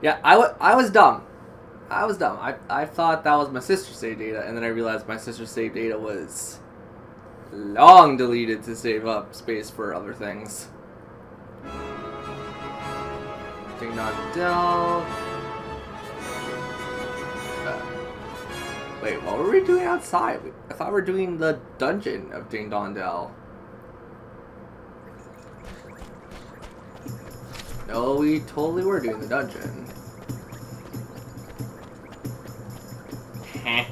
Yeah, I was dumb. I was dumb. I thought that was my sister's save data, and then I realized my sister's save data was long deleted to save up space for other things. Ding Dong Dell. Wait, what were we doing outside? I thought we were doing the dungeon of Ding Dong Dell. No, we totally were doing the dungeon. Heh.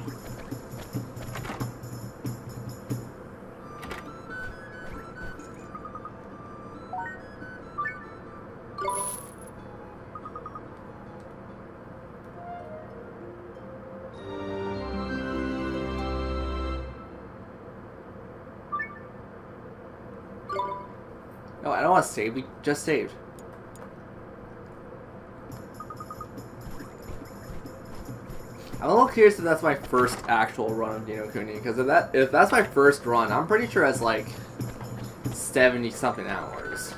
No, I don't want to save. We just saved. I'm a little curious if that's my first actual run of Kuni, because if that's my first run, I'm pretty sure it's like 70 something hours.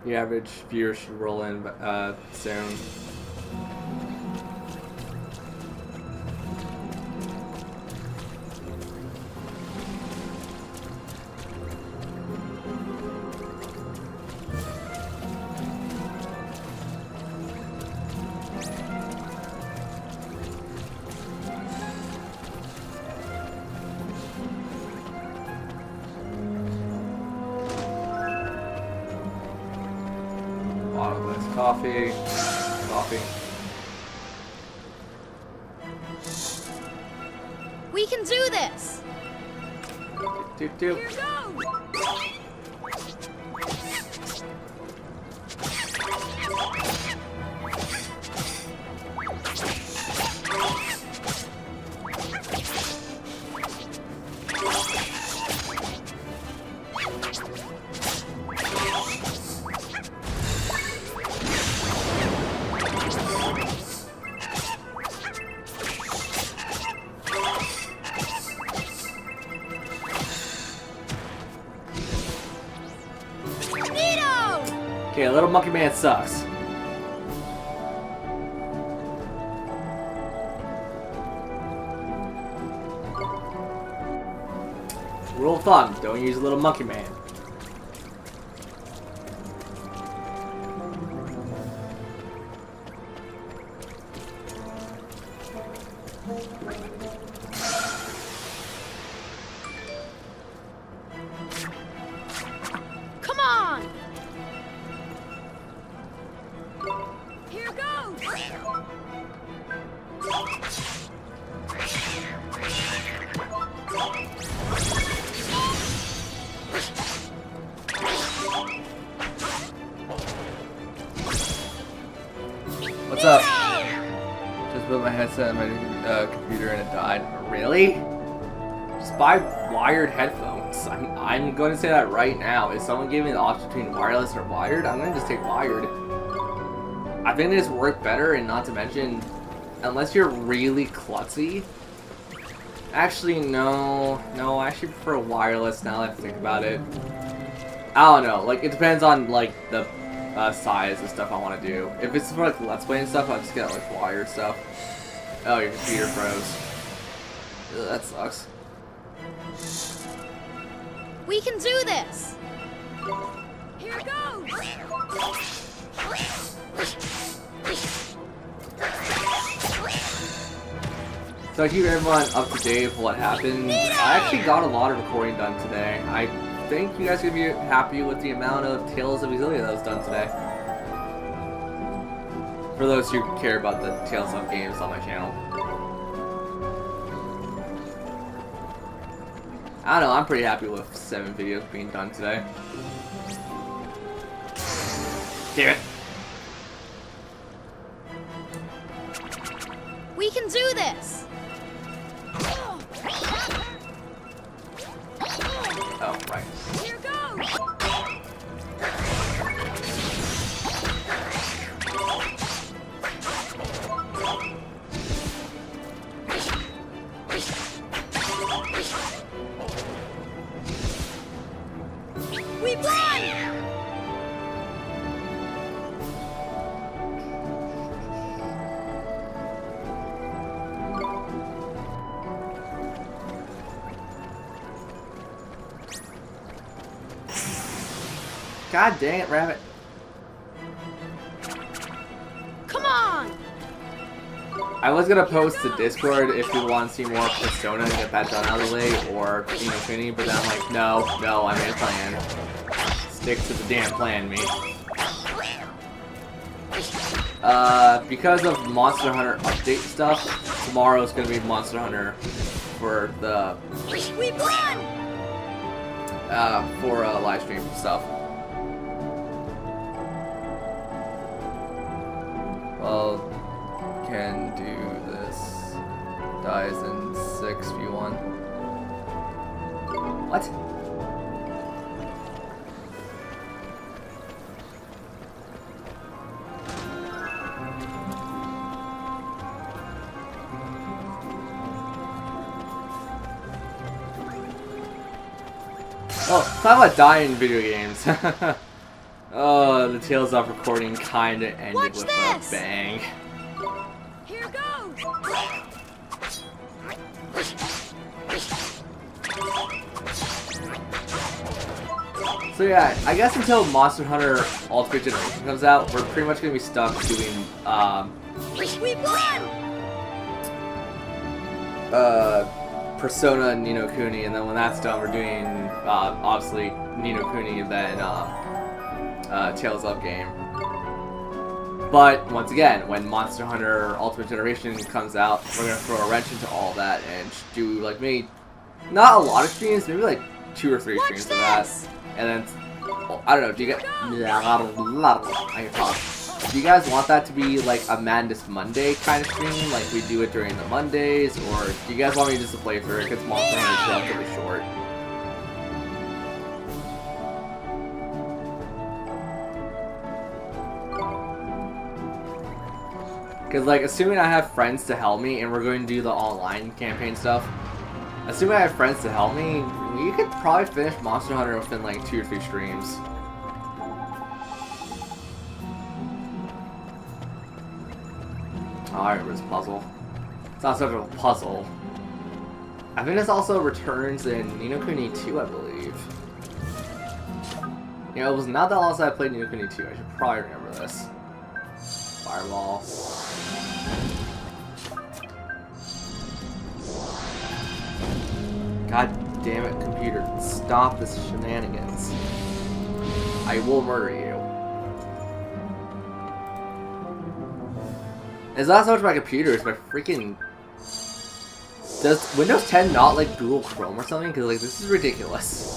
The average viewer should roll in soon. Coffee. We can do this. Doop doop. Here goes. Okay, Little Monkey Man sucks. Rule of thumb, don't use Little Monkey Man. Come on! Here goes! What's up? Just built my headset and my computer and it died. Really? Just buy wired headphones. I'm going to say that right now. If someone gave me the option between wireless or wired, I'm going to just take wired. I think they just work better, and not to mention, unless you're really klutzy. Actually, no. No, I actually prefer wireless now that I think about it. I don't know. Like, it depends on, like, the size of stuff I want to do. If it's for, like, Let's Play and stuff, I'll just get, like, wired stuff. Oh, your computer froze. Ugh, that sucks. We can do this! Here goes! So I keep everyone up to date with what happened. I actually got a lot of recording done today. I think you guys are going to be happy with the amount of Tales of Exilia that was done today. For those who care about the Tales of games on my channel. I don't know, I'm pretty happy with 7 videos being done today. Damn it. can do this. Oh, right. Here goes. We won! God dang it, Rabbit. Come on! I was gonna post to Discord if you want to see more Persona and get that done out of the way, or Kuni, but then I'm like, no, I made a plan. Stick to the damn plan, me. Because of Monster Hunter update stuff, tomorrow's gonna be Monster Hunter for the We won! for live stream stuff. Well, can do this. Dies in 6v1. What? Oh, talk about dying in video games. Oh, the Tales of recording kinda ended Watch with this! a bang. Here goes! So yeah, I guess until Monster Hunter Ultimate Generation comes out, we're pretty much gonna be stuck doing We won! Persona and Ni no Kuni, and then when that's done, we're doing obviously Ni no Kuni and then Tales of game. But once again, when Monster Hunter Ultimate Generation comes out, we're gonna throw a wrench into all that and do like maybe not a lot of streams, maybe like 2 or 3 Watch streams of that. this! And then I don't know. Do you guys? I can talk. Do you guys want that to be like a Madness Monday kind of stream, like we do it during the Mondays, or do you guys want me just to play through it because Monster Hunter is relatively short? Because like, assuming I have friends to help me, and we're going to do the online campaign stuff. Assuming I have friends to help me, we could probably finish Monster Hunter within like 2 or 3 streams. Oh, I remember this puzzle. It's not such a puzzle. I think this also returns in Ni no Kuni 2, I believe. You know, it was not that long since I played Ni no Kuni 2. I should probably remember this. Fireball. God damn it, computer. Stop this shenanigans. I will murder you. It's not so much my computer, it's my freaking... Does Windows 10 not like Google Chrome or something? Because like, this is ridiculous.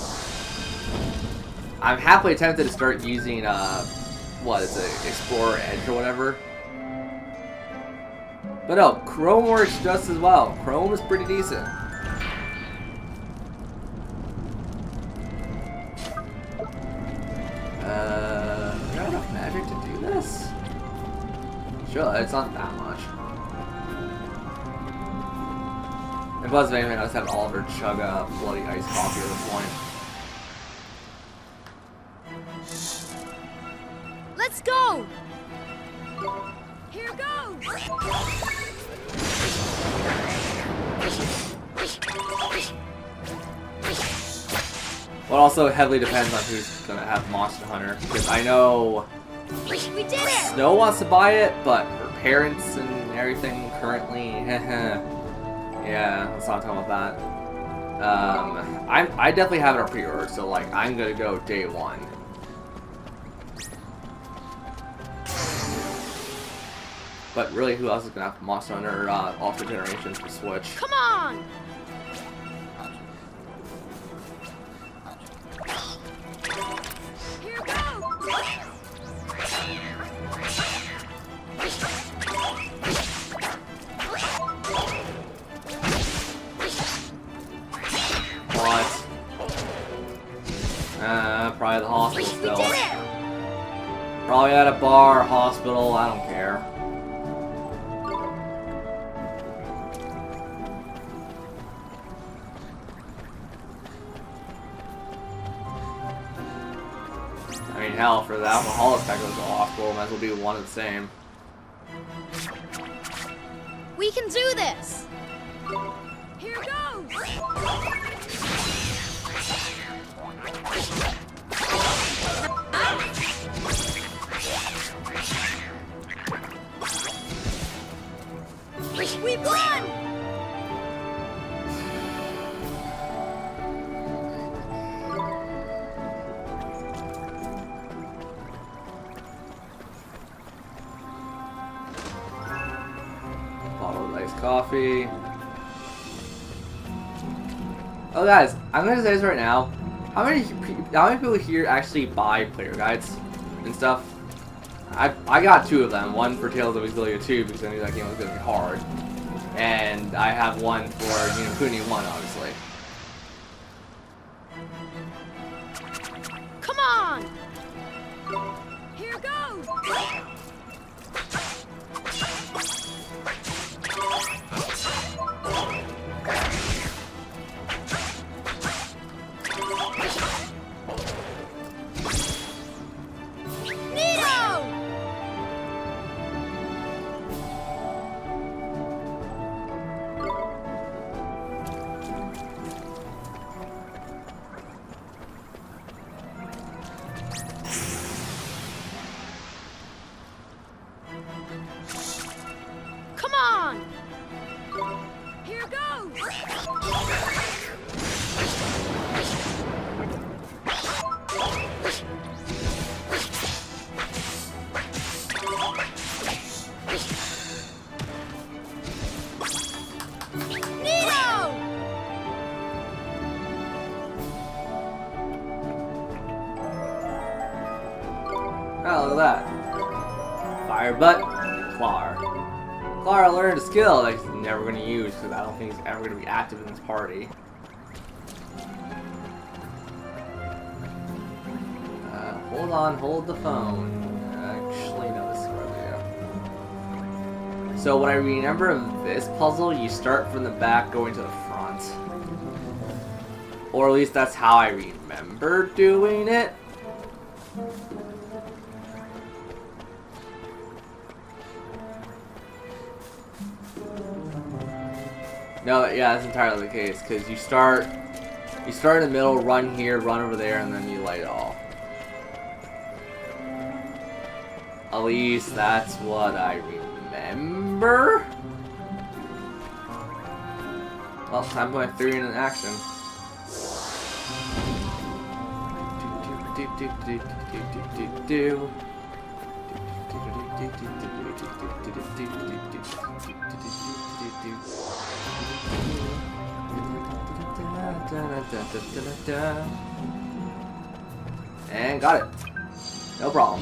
I'm halfway tempted to start using, what is it, Explorer Edge or whatever. But no, Chrome works just as well. Chrome is pretty decent. Do I have enough magic to do this? Sure, it's not that much. And plus, if anything, I just have Oliver chug a bloody iced coffee at this point. Let's go! Here goes! Well, it also heavily depends on who's gonna have Monster Hunter, because I know We did it! Snow wants to buy it, but her parents and everything currently, yeah, let's not talk about that. I definitely have it on pre-order, so like I'm gonna go day 1. But really, who else is gonna have Monster Hunter Ultimate Generations for Switch? Come on! Here goes! Probably the hospital We still. did it! Probably at a bar, hospital, I don't care. I mean, hell, for the alcoholic that goes to the hospital, might as well be one and the same. We can do this! Here goes! We won! Bottle of iced coffee. Oh, guys, I'm gonna say this right now. How many people here actually buy player guides and stuff? I got 2 of them. One for Tales of Exilio 2 because I knew that game was gonna be hard, and I have one for Kuni 1, obviously. Come on! Here goes! Nito! Come on! Here goes! Nito! Oh, look at that. Fire butt, Clar. Clar learned a skill that he's never going to use because I don't think he's ever going to be active in this party. Hold on, hold the phone. Actually, no, this is where we go. So what I remember of this puzzle, you start from the back going to the front. Or at least that's how I remember doing it. No, yeah, that's entirely the case, because you start in the middle, run here, run over there, and then you light it all. At least that's what I remember. Well, time to put my theory in action. And got it. No problem.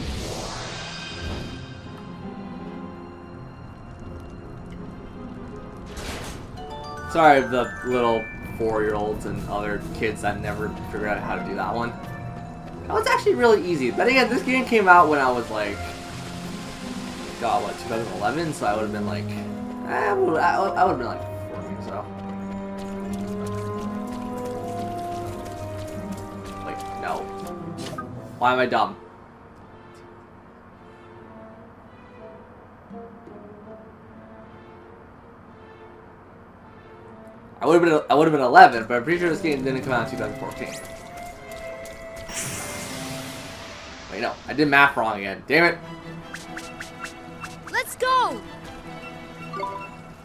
Sorry, the little 4-year-olds and other kids that never figured out how to do that one. That was actually really easy. But again, this game came out when I was like, God, what, 2011? So I would have been like, I would have been like 14, so. Like, no. Why am I dumb? I would have been 11, but I'm pretty sure this game didn't come out in 2014. Wait, no, I did math wrong again. Damn it! Let's go!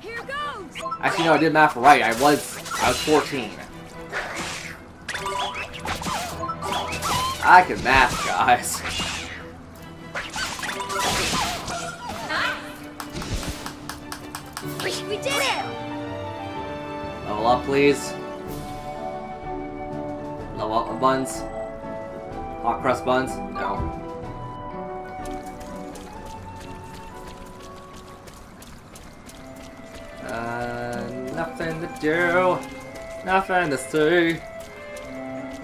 Here goes! Actually, no, I did math right. I was 14. I can math, guys. We did it! Level up, please. Level up my buns. Hot crust buns? No. Nothing to do. Nothing to see.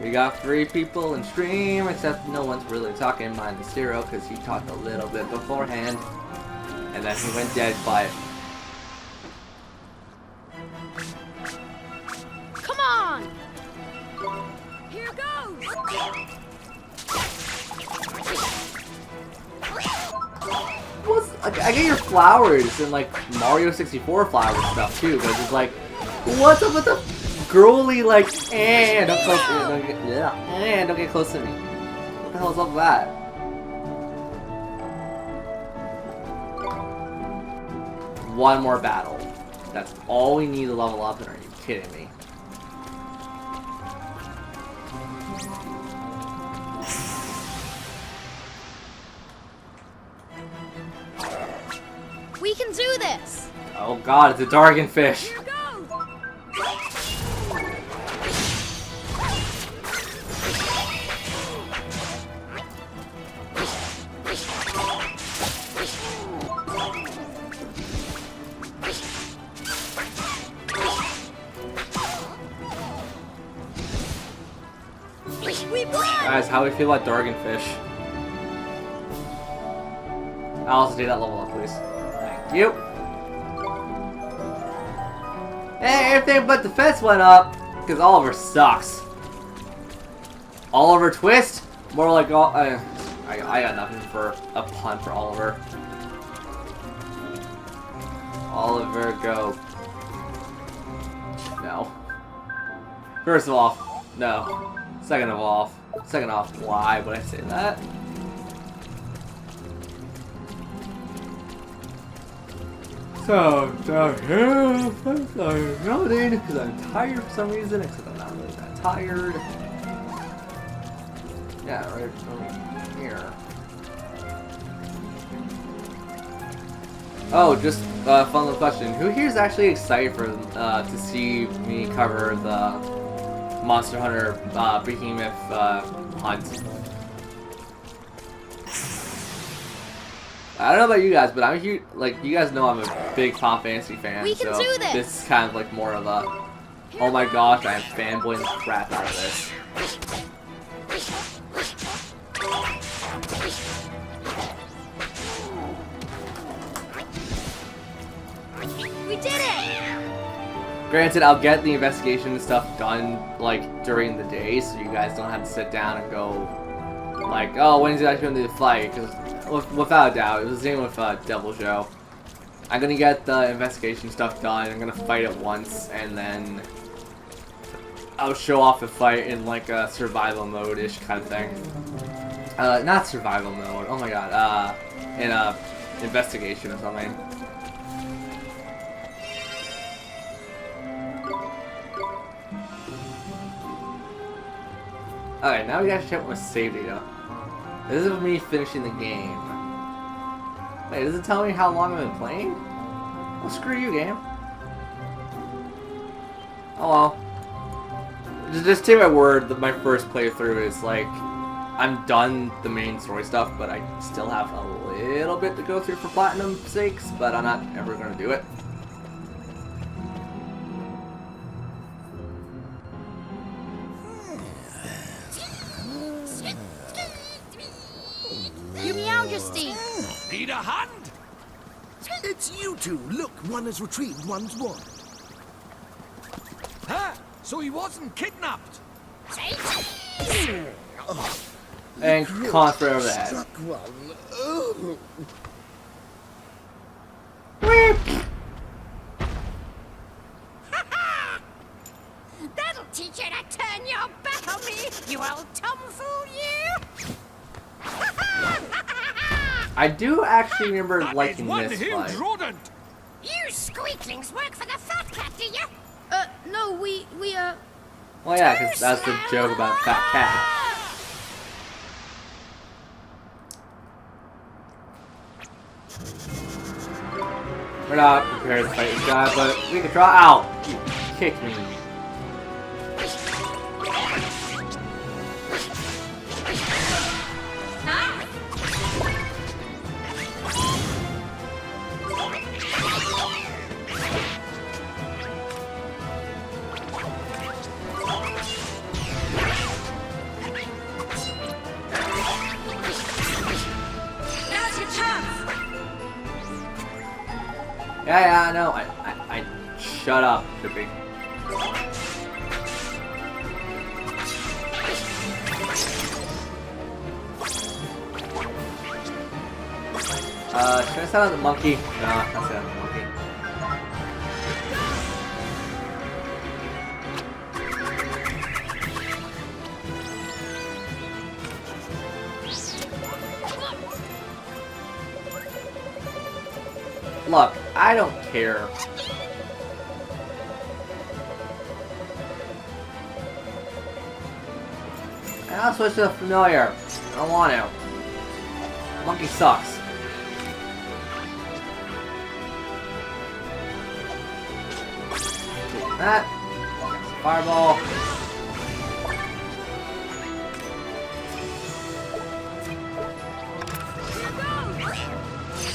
We got 3 people in stream, except no one's really talking minus Zero because he talked a little bit beforehand. And then he went dead quiet. Come on! Here goes! I get your flowers and like Mario 64 flowers and stuff too, but it's like, what's up with the girly like, don't close to me, don't get close to me. What the hell is up with that? One more battle. That's all we need to level up, and are you kidding me? We can do this! Oh god, it's a Dragonfish! Here goes! We won! Guys, how do we feel about Dragonfish? I'll also do that level up, please. Thank you. Hey, everything but defense went up, because Oliver sucks. Oliver Twist? More like all. I got nothing for a pun for Oliver. Oliver, go. No. First of all, no. Second off, why would I say that? So, down here, I'm loading because I'm tired for some reason, except I'm not really that tired. Yeah, right over here. Oh, just a fun little question. Who here is actually excited for to see me cover the Monster Hunter Behemoth hunt? I don't know about you guys, but I'm huge. Like, you guys know I'm a big Final Fantasy fan. We can so do this. This is kind of like more of a, oh my gosh, I am fanboying the crap out of this. We did it! Granted, I'll get the investigation and stuff done like during the day, so you guys don't have to sit down and go like, oh, when's it actually going to do the fight? Because without a doubt, it was the same with Devil Joe. I'm gonna get the investigation stuff done. I'm gonna fight it once, and then I'll show off the fight in like a survival mode-ish kind of thing. Not survival mode. Oh my god. In a investigation or something. Alright, now we gotta check my save data. This is me finishing the game. Wait, does it tell me how long I've been playing? Well, screw you, game. Oh well. Just take my word that my first playthrough is like, I'm done the main story stuff, but I still have a little bit to go through for platinum sakes, but I'm not ever gonna do it. You Majesty! Need a hand? It's you two. Look, one has retrieved, one's won. Huh? So he wasn't kidnapped? And conquer over the head. Struck one. Oh. That'll teach you to turn your back on me, you old tomfool, you! I do actually remember That is liking one this huge fight. rodent. You squeaklings work for the fat cat, do you? No, we Well, yeah, because that's the joke about Fat Cat. We're not prepared to fight this guy, but we can try. Ow! You kicked me. Yeah, I know. I shut up, Trippy. Should I sound like the monkey? No, that's not the monkey. Look, I don't care. I'll switch to the familiar. I don't want to. Monkey sucks. Take that. Fireball.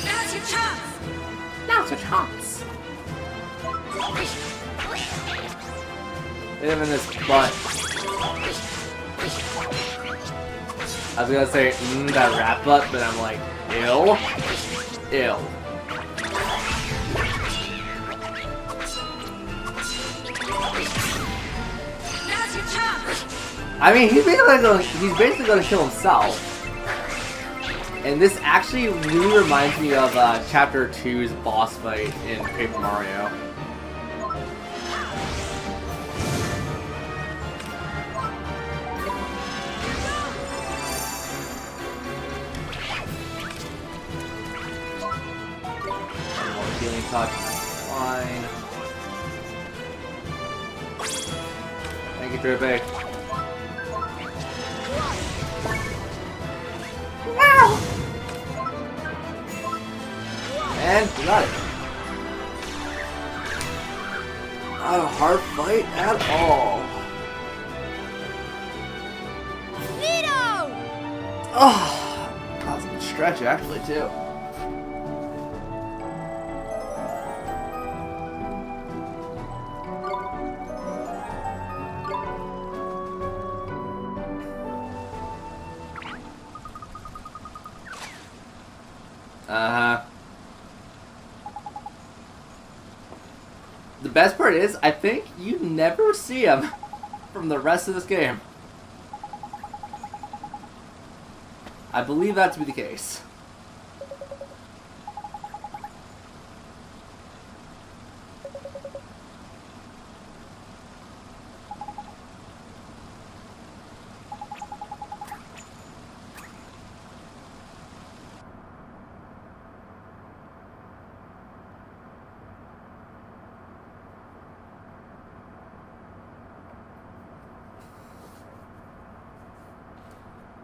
Now's your chance. Now's your chance. Hit him in this butt. I was gonna say, that rat butt, but I'm like, ew. Ew. Now's your chance. I mean, he's basically gonna kill himself. And this actually really reminds me of Chapter 2's boss fight in Paper Mario. Healing touch, fine. Thank you, Trippy. And we got it. Not a hard fight at all. Nito! Oh, that was a good stretch actually too. The best part is, I think you never see him from the rest of this game. I believe that to be the case.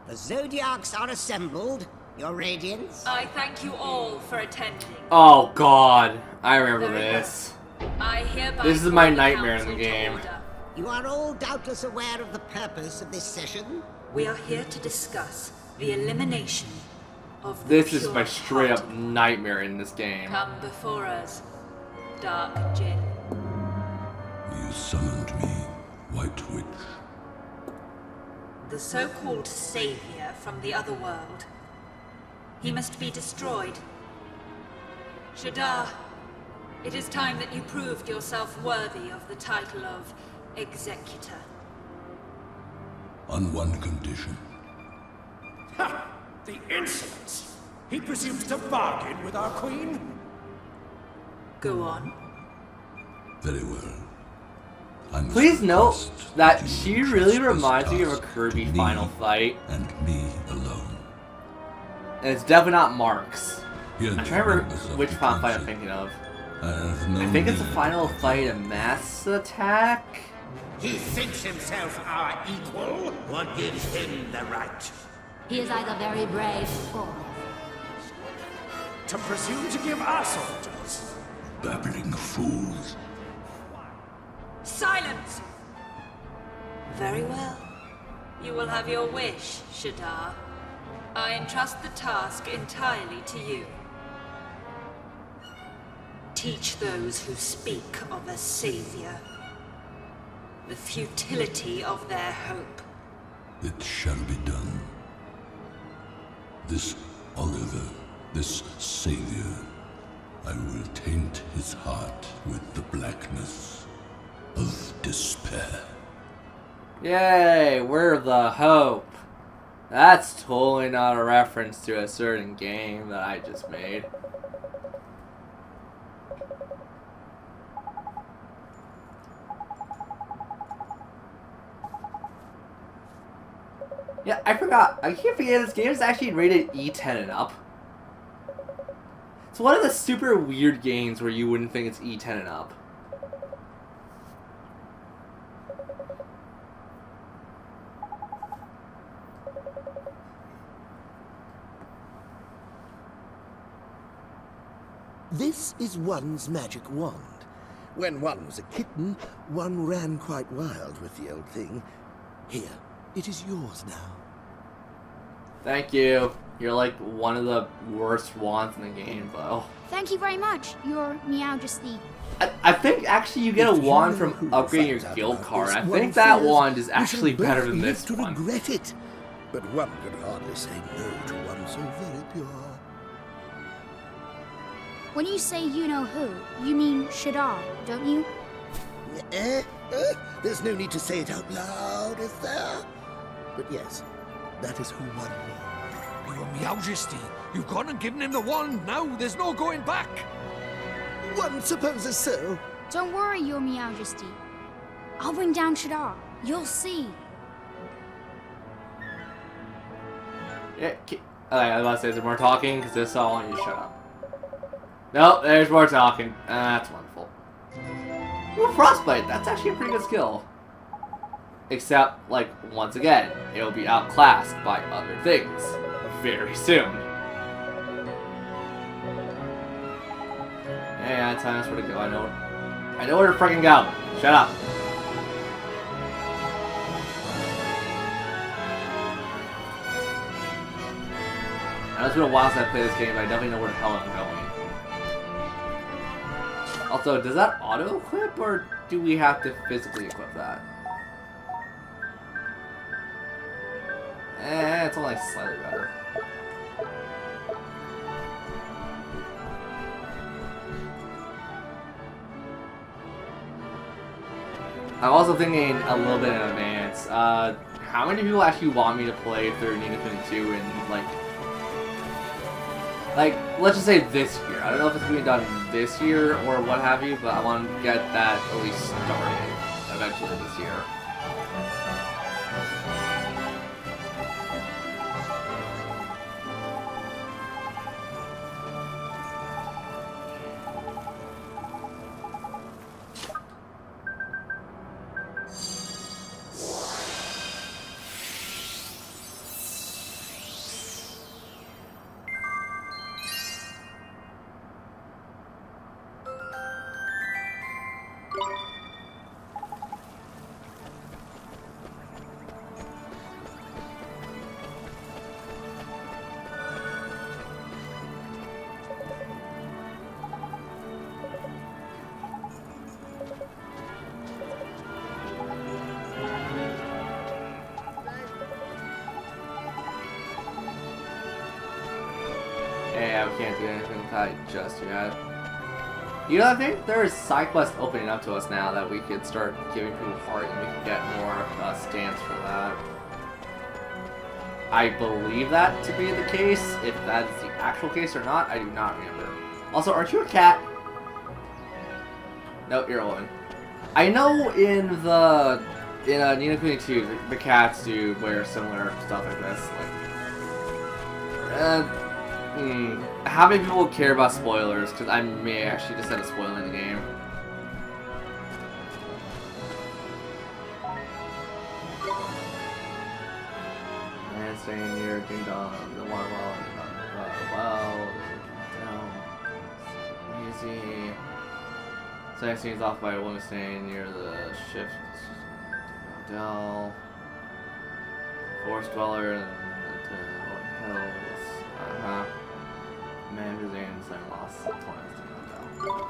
The Zodiacs are assembled, Your Radiance. I thank you all for attending. Oh god, I remember Very this. I hereby This is call my the nightmare in the council to game. order. You are all doubtless aware of the purpose of this session. We are here to discuss the elimination of the This is my straight up pure-hearted. nightmare in this game. Come before us, Dark Jinn. You summoned me, White Witch. The so-called savior from the other world. He must be destroyed. Shadar, it is time that you proved yourself worthy of the title of Executor. On one condition. Ha! The insolence! He presumes to bargain with our queen? Go on. Very well. I must Please note request that you she entrust really this reminds me of a task Kirby to me final fight. And me alone. And it's definitely not Mark's. Here I'm trying to remember members of which the final fight I'm council, thinking of. I have no I think it's the need final to fight of Mass Attack? He thinks himself our equal? What gives him the right? He is either very brave or... To presume to give us orders? babbling fools. Silence! Very well. You will have your wish, Shadar. I entrust the task entirely to you. Teach those who speak of a savior the futility of their hope. It shall be done. This Oliver, this savior, I will taint his heart with the blackness of despair. Yay, we're the hope. That's totally not a reference to a certain game that I just made. Yeah, I forgot. I keep forgetting this game is actually rated E10 and up. It's one of the super weird games where you wouldn't think it's E10 and up. This is one's magic wand. When one was a kitten, one ran quite wild with the old thing. Here, it is yours now. Thank you. You're like one of the worst wands in the game, though. Thank you very much, Your Majesty. I think actually you get a If you wand know from who upgrading your finds out guild about card. this, I one think that fears wand is we shall actually both better than live this to one. regret it. But one could hardly say no to one so very pure. When you say you know who, you mean Shadar, don't you? There's no need to say it out loud, is there? But yes, that is who one means. Your Majesty, you've gone and given him the wand now. There's no going back. One supposes so. Don't worry, Your Majesty. I'll bring down Shadar. You'll see. Yeah, I was about to say, is there more talking? Because if so, I want you to shut up. Nope, there's more talking. That's wonderful. Ooh, Frostbite, that's actually a pretty good skill. Except, like, once again, it'll be outclassed by other things very soon. Yeah, time us where to go. I know where to freaking go. Shut up. I know it's been a while since I played this game, but I definitely know where the hell I'm going. Also, does that auto-equip, or do we have to physically equip that? It's only slightly better. I'm also thinking a little bit in advance. How many people actually want me to play through Ni no Kuni 2 in, like, let's just say this year. I don't know if it's going to be done this year or what have you, but I want to get that at least started eventually this year. Yeah, we can't do anything with that just yet. You know, I think there is side quests opening up to us now that we could start giving people heart and we can get more stamps for that. I believe that to be the case. If that is the actual case or not, I do not remember. Also, aren't you a cat? No, you're a woman. I know in Ni no Kuni 2, the cats do wear similar stuff like this. How many people care about spoilers? Because I may actually just end up spoiling the game. And staying near Ding Dong, the one easy. Second scene's off by a woman staying near the shift hotel. Forest dweller in the hills. Man whose aims and lost points to the hotel.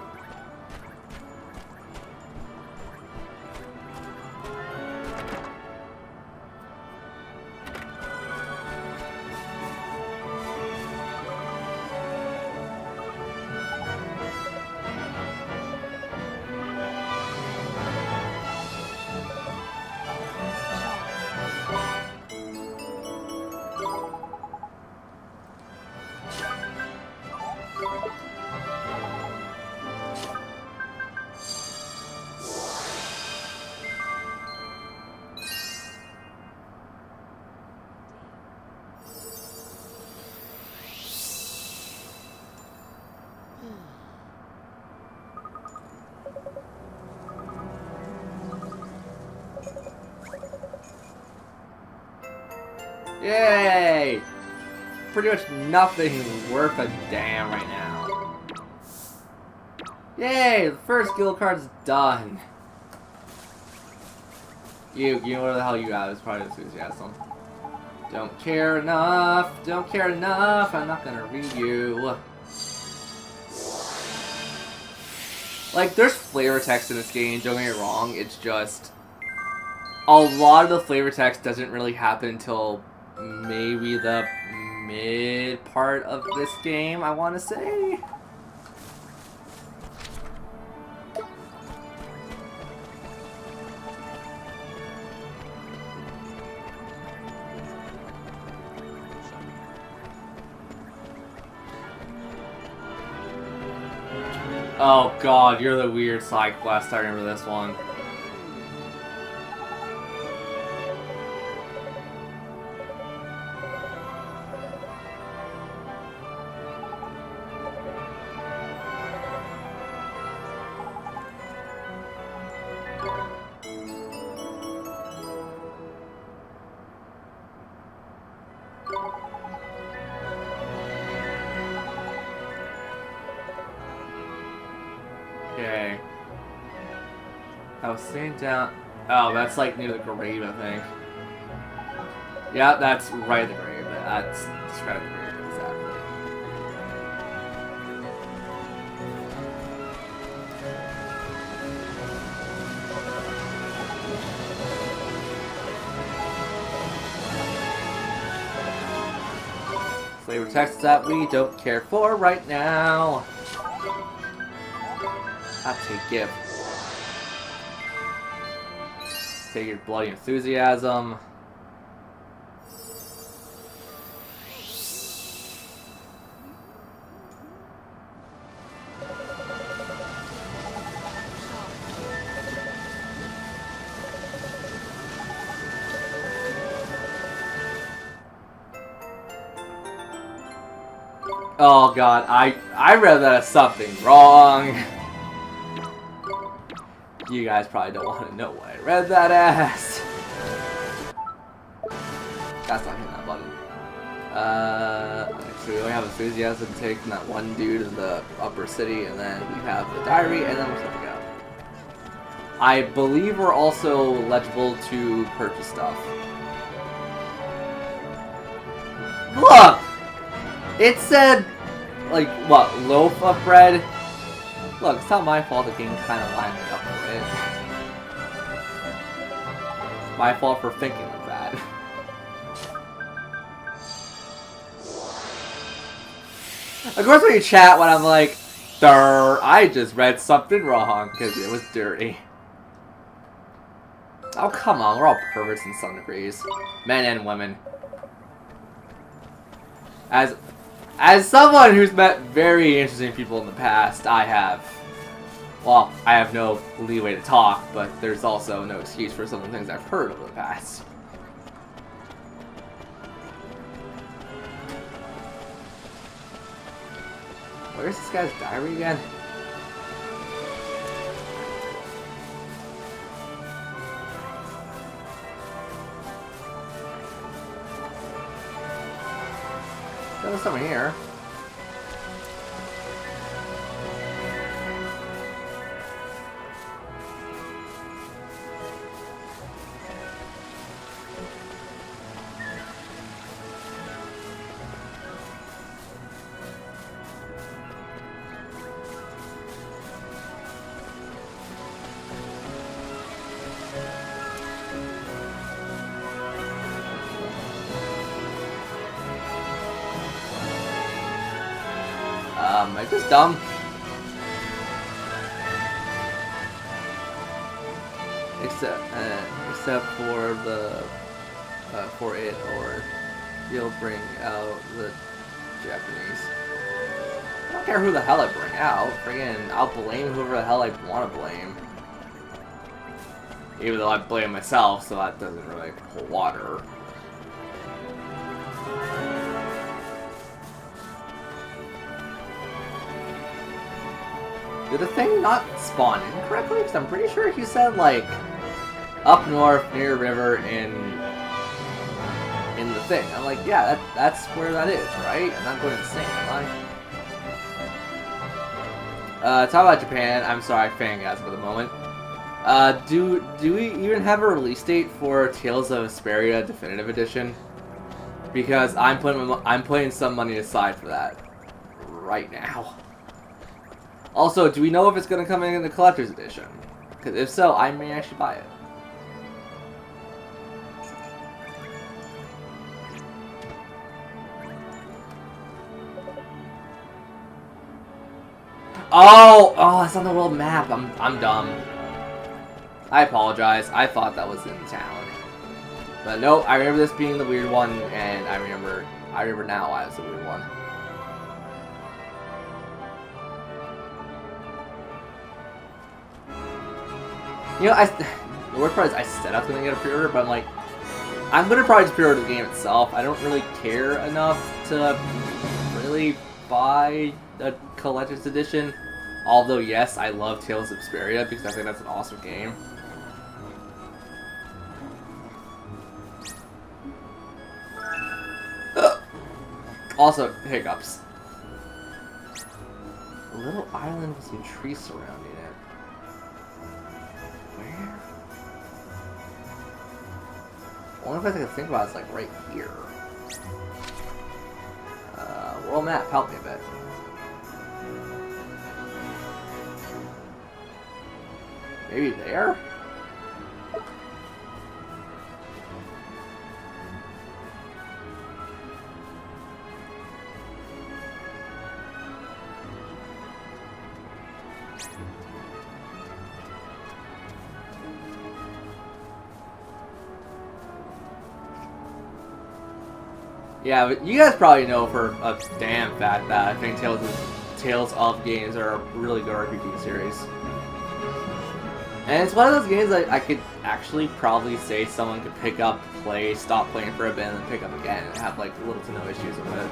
Yay! Pretty much nothing worth a damn right now. Yay! The first guild card's done. You know what the hell you got is probably enthusiasm. Don't care enough, don't care enough, I'm not gonna read you. Like, there's flavor text in this game, don't get me wrong, it's just... a lot of the flavor text doesn't really happen until maybe the mid part of this game, I want to say. Oh god, you're the weird side quest, I remember this one. Okay. I was sitting down. Oh, that's like near the grave, I think. Yeah, that's right at the grave. That's right at the grave, exactly. Flavor text that we don't care for right now. I'll take gift. Take your bloody enthusiasm. Oh god, I read that as something wrong. You guys probably don't want to know what I read that as. That's not hitting that button. So we only have enthusiasm to take from that one dude in the upper city, and then we have the diary, and then we're set to go. I believe we're also legible to purchase stuff. Look! It said, like, what, loaf of bread? Look, it's not my fault the game kind of lined me up for it. My fault for thinking of that. Of course when you chat when I'm like, "Durr, I just read something wrong," because it was dirty. Oh, come on, we're all perverts in some degrees. Men and women. As someone who's met very interesting people in the past, I have no leeway to talk, but there's also no excuse for some of the things I've heard over the past. Where's this guy's diary again? There's someone here. Am I just dumb? Except for the for it, or you'll bring out the Japanese. I don't care who the hell I bring out. Friggin', I'll blame whoever the hell I want to blame. Even though I blame myself, so that doesn't really hold water. Did the thing not spawn in correctly? Because I'm pretty sure he said, like, up north near a river in the thing. I'm like, yeah, that's where that is, right? I'm not going insane, am I? Talk about Japan. I'm sorry, fangasm for the moment. Do we even have a release date for Tales of Vesperia Definitive Edition? Because I'm putting some money aside for that right now. Also, do we know if it's going to come in the collector's edition? Because if so, I may actually buy it. Oh, it's on the world map. I'm dumb. I apologize. I thought that was in town. But no, I remember this being the weird one, and I remember now why it's the weird one. You know, the worst part is I said I was gonna get a pre-order, but I'm gonna probably just pre-order the game itself. I don't really care enough to really buy a collector's edition. Although yes, I love Tales of Vesperia because I think that's an awesome game. Also, hiccups. A little island with some trees surrounding it. Where? Only place I can think about is like right here. World map, help me a bit. Maybe there? Yeah, but you guys probably know for a damn fact that I think Tales of games are a really good RPG series. And it's one of those games that I could actually probably say someone could pick up, play, stop playing for a bit, and then pick up again and have like little to no issues with it.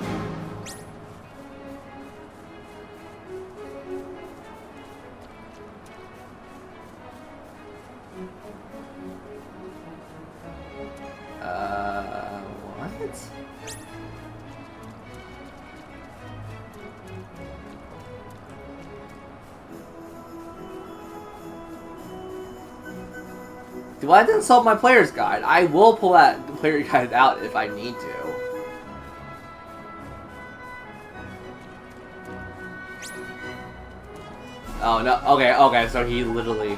What? Do I then solve my player's guide? I will pull that player guide out if I need to. Oh no, okay, so he literally...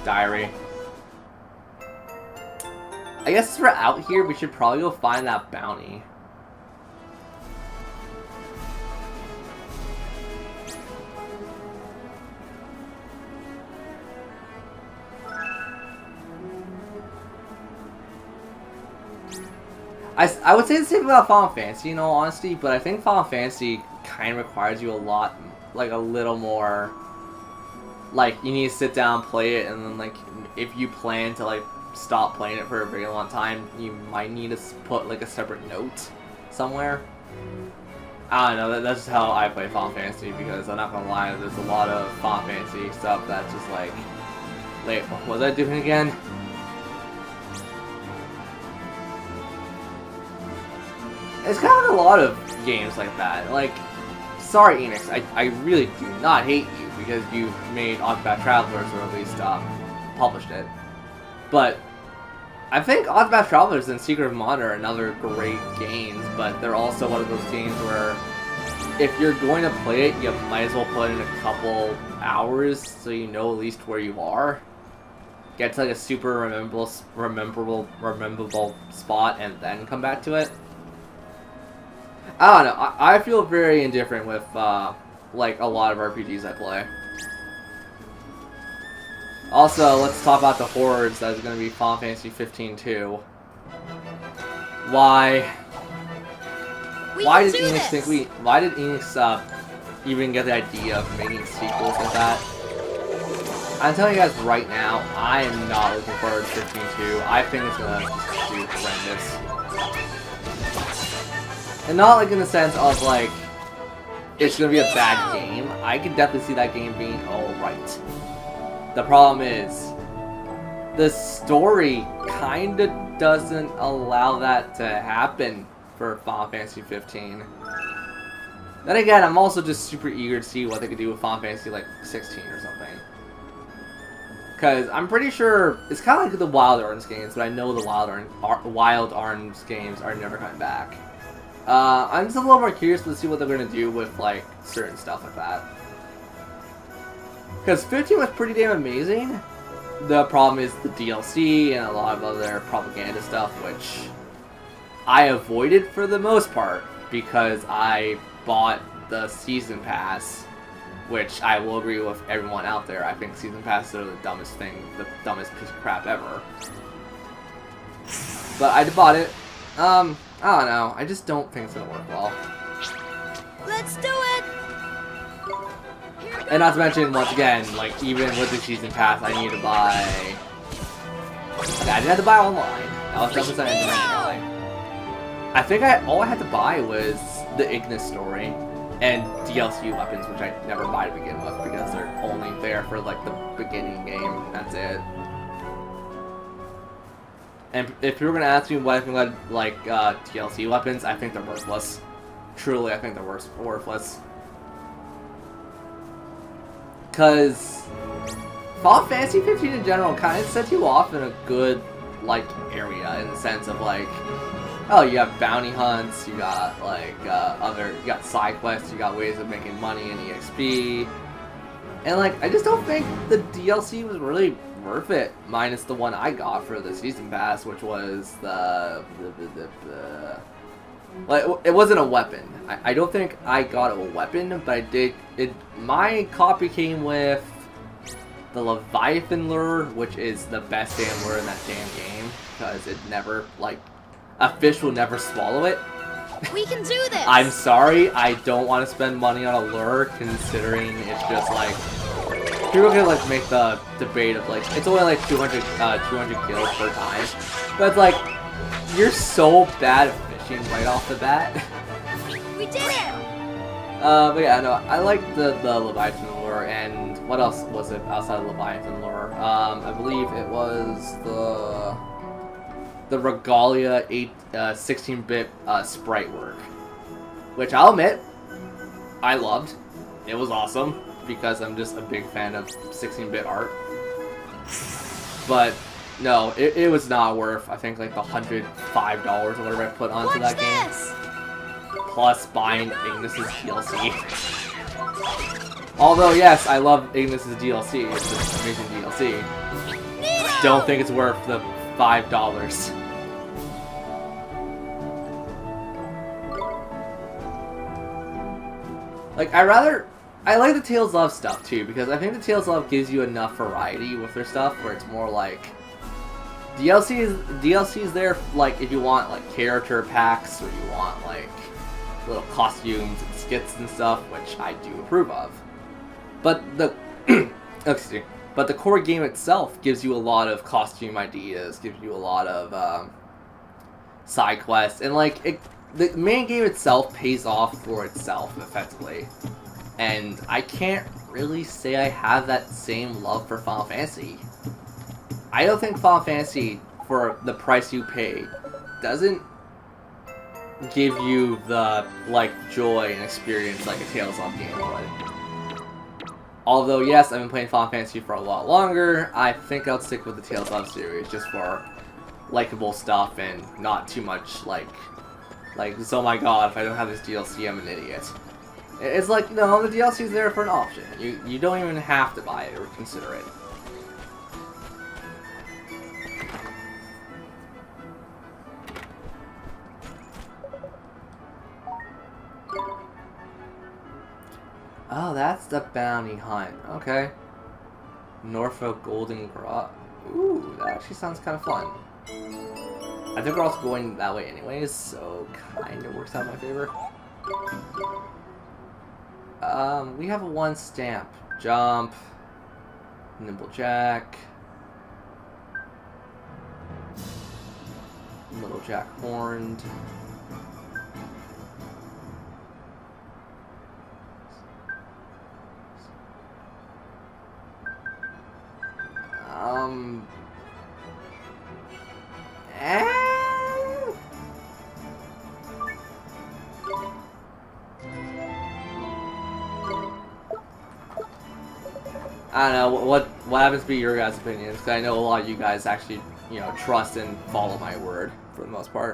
Diary. I guess since we're out here, we should probably go find that bounty. I would say the same about Final Fantasy in all honesty, but I think Final Fantasy kind of requires you a lot, like a little more, like you need to sit down, play it, and then like if you plan to like stop playing it for a very long time, you might need to put like a separate note somewhere. I don't know, that's just how I play Final Fantasy, because I'm not gonna lie, there's a lot of Final Fantasy stuff that's just like, wait, what was I doing again? It's kind of a lot of games like that. Like, sorry Enix, I really do not hate you because you made Octopath Travelers, or at least published it. But I think Octopath Travelers and Secret of Mana are another great games, but they're also one of those games where if you're going to play it, you might as well put in a couple hours so you know at least where you are. Get to like a super rememberable spot and then come back to it. I don't know. I feel very indifferent with like a lot of RPGs I play. Also, let's talk about the hordes that is going to be Final Fantasy 15 too. Why did Enix even get the idea of making sequels like that? I'm telling you guys right now, I am not looking forward to 15-2. I think it's gonna be horrendous. And not like in the sense of like, it's gonna be a bad game. I could definitely see that game being alright. The problem is, the story kinda doesn't allow that to happen for Final Fantasy 15. Then again, I'm also just super eager to see what they could do with Final Fantasy like 16 or something. Because I'm pretty sure it's kind of like the Wild Arms games, but I know the Wild Arms games are never coming back. I'm just a little more curious to see what they're going to do with like certain stuff like that. Because 15 was pretty damn amazing. The problem is the DLC and a lot of other propaganda stuff, which I avoided for the most part because I bought the Season Pass, which I will agree with everyone out there. I think Season Passes are the dumbest thing, the dumbest piece of crap ever. But I bought it. I don't know. I just don't think it's gonna work well. Let's do it! And not to mention, once again, like, even with the Season Pass, I need to buy... Okay, I didn't have to buy online. That was definitely something I didn't have to buy. I think all I had to buy was the Ignis story and DLC weapons, which I never buy to begin with because they're only there for, like, the beginning game. That's it. And if you were going to ask me what I think about, like, DLC weapons, I think they're worthless. Truly, I think they're worthless. Because Final Fantasy 15 in general kind of sets you off in a good, like, area in the sense of, like, oh, you have bounty hunts, you got, like, you got side quests, you got ways of making money and EXP. And, like, I just don't think the DLC was really worth it, minus the one I got for the Season Pass, which was well, it wasn't a weapon. I don't think I got a weapon, but I did. My copy came with the Leviathan lure, which is the best damn lure in that damn game, because it never, like, a fish will never swallow it. We can do this! I'm sorry, I don't want to spend money on a lure, considering it's just, like, people can, like, make the debate of, like, it's only, like, 200 kills per time, but it's like, you're so bad at fishing right off the bat. We did it! But yeah, no, I like the Leviathan lure, and what else was it outside of Leviathan lure? I believe it was the Regalia 16-bit sprite work, which I'll admit, I loved. It was awesome, because I'm just a big fan of 16-bit art. But no, it was not worth, I think, like the $105 or whatever I put onto that game. Plus buying Ignis's DLC. Although, yes, I love Ignis's DLC. It's just amazing DLC. Don't think it's worth the $5. Like, I like the Tales Love stuff, too, because I think the Tales Love gives you enough variety with their stuff, where it's more like... DLC is there, like, if you want, like, character packs, or you want, like, little costumes and skits and stuff, which I do approve of. But the... excuse me. But the core game itself gives you a lot of costume ideas, gives you a lot of, side quests, and, like, the main game itself pays off for itself, effectively. And I can't really say I have that same love for Final Fantasy. I don't think Final Fantasy, for the price you pay, doesn't give you the, like, joy and experience like a Tales of game would. Although, yes, I've been playing Final Fantasy for a lot longer, I think I'll stick with the Tales of series just for likable stuff and not too much, like, oh my god, if I don't have this DLC, I'm an idiot. It's like, no, the DLC's there for an option. You don't even have to buy it or consider it. Oh, that's the bounty hunt. Okay. Norfolk Golden Grot. Ooh, that actually sounds kind of fun. I think we're also going that way anyways, so kind of works out in my favor. We have a 1 stamp. Jump. Nimblejack. Little Jack Horned. I don't know, what happens to be your guys' opinions? Because I know a lot of you guys actually, you know, trust and follow my word for the most part.